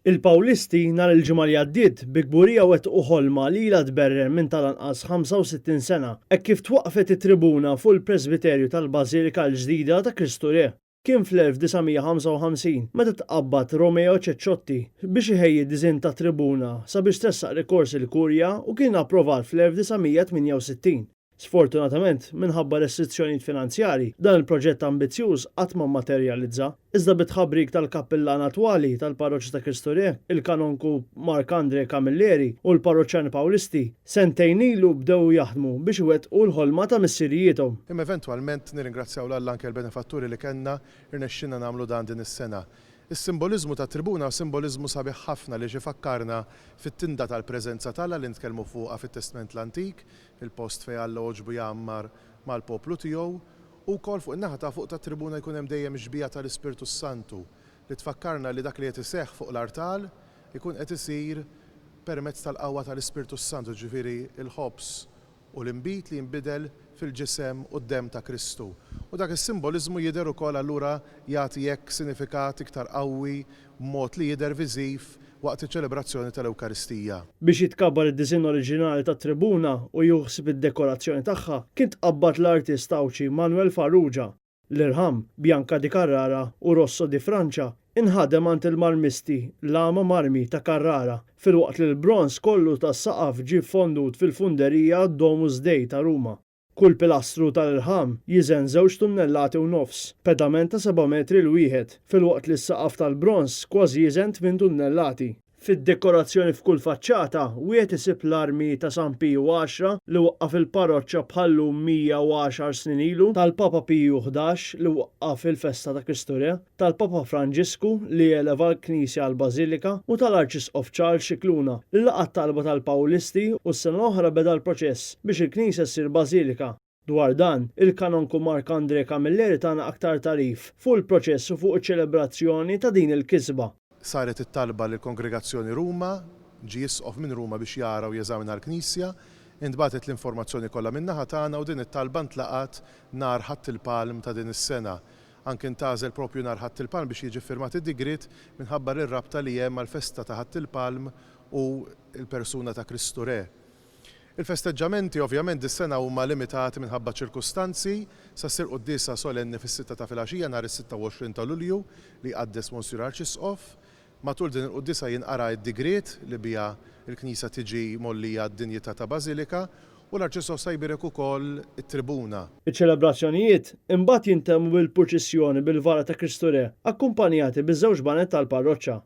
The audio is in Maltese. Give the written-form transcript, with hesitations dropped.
Il-Pawlisti nhar il-ġimgħa li għaddiet bi kburija wettqu ħolma li ilha tberrer minn tal-anqas 65 sena hekk kif twaqqfet it-tribuna fuq il-Presbiterju tal-Bażilika l-ġdida ta' Kristu Re. Kien fl-1955 meta tqabbad Romeo Cecciotti biex iħejji d-disinn ta' tribuna sabiex tressaq rikors il-Kurja u kien approvat fl-1968. Sfortunatament, minħabba restrizzjonijiet finanzjarji, dan il-proġett ambizzjuż qatt ma mmaterjalizza. Iżda bit-tħabbrik tal-kappillan attwali tal-Parroċċja ta' Kristu Re, il-kanonku Mark Andre Camilleri u l-parroċċjani Pawlisti, sentejn ilu bdew jaħdmu biex iwettqu l-ħolma ta' missierijietom. Imma eventwalment nirringrazzjaw l anke l-benefatturi li kellna irnexxinna nagħmlu dan din is-sena. Is-simboliżmu ta' tribuna u simboliżmu sabiħ ħafna li ġifakkarna fit-tinda tal-preżenza tagħha li nitkellmu fuqha fit-Testament l-Antik, il-post fejn Alla oġbu jammar mal-poplu tiegħu, u wkoll fuq in-naħa ta' fuq tat-tribuna jkun hemm dejjem ġbija tal-Ispirtu Santu li tfakkarna li dak li qed iseħħ fuq l-artal ikun qed isir permezz tal-qawwa tal-Ispirtu Santu, ġifieri il-ħobs u l-inbit li jinbidel fil-ġisem u d-dem ta' Kristu. U dak is-simboliżmu jidher ukoll allura jagħti hekk sinifikat iktar qawwi b'mod li jidher viżiv waqt iċ-ċelebrazzjoni tal-Ewkaristija. Biex jitkabbar id-disinn oriġinali tat-tribuna u juħsib id-dekorazzjoni tagħha, kien tqabbad l-artist Awċi Manuel Farrugia. L-irħam Bianca di Carrara u Rosso di Francia inħadem ant il-marmisti Lama Marmi ta' Carrara filwaqt li l-bronz kollu tas-saqaf ġie fondut fil-funderija Domus Dei ta' Ruma. Kull pilastru tal-irħam jiżen 2 tunnellati u nofs, pedament ta' 7 metri l-wieħed, filwaqt li s-saqaf tal-bronz kważi jiżen 8 tunnellati. Fid-dekorazzjoni f'kull faċċata, wieħed isib l-armi ta' San Piju 10 li waqqaf il-parroċċa bħallu 110 snin ilu, tal-Papa Piju 11 li waqqaf il-festa ta' Kristu Re, tal-Papa Franġisku li eleva l-Knisja għall-Bażilika u tal-Arċisqof Charles Scicluna li laqat talba tal-Pawlisti u s-sena l-oħra beda l-proċess biex il-Knisja ssir Bażilika. Dwar dan, il-kanonku Mark Andre Camilleri tagħna aktar tarif fuq il-proċess u fuq iċ-ċelebrazzjoni ta' din il-kisba. Saret it-talba lill kongregazzjoni Ruma, ġie jisqof minn Ruma biex jara u jeżamina l-Knisja, intbatet l-informazzjoni kollha min-naħa tagħna u din it-talba ntlaqat nhar Ħadd il-Palm ta' din is-sena. Anke ntażel proprju nhar Ħadd il-Palm biex jiġi firmat id-digrit minħabba ir-rabta li hemm mal-festa ta' Ħadd il-Palm u l-persuna ta' Kristu Re. Il-festeġġamenti ovvjament dis-sena huma limitati minħabba ċirkustanzi sa ssir qudiesa solenni fis-6 ta' filgħaxija nhar is-26 ta' Lulju li qaddes Monsiur Arċisqof. Matul din il-qudiesa jinqara d-digriet li biha l-Knisja tiġi mollija d-dinjità ta' Bażilika u l-Arċisqof se jbierek ukoll it-tribuna. Iċ-ċelebrazzjonijiet imbagħad jintemmu bil-proċessjoni bil-Vara ta' Kristu Re, akkumpanjati biż-żewġ banet tal-parroċċa.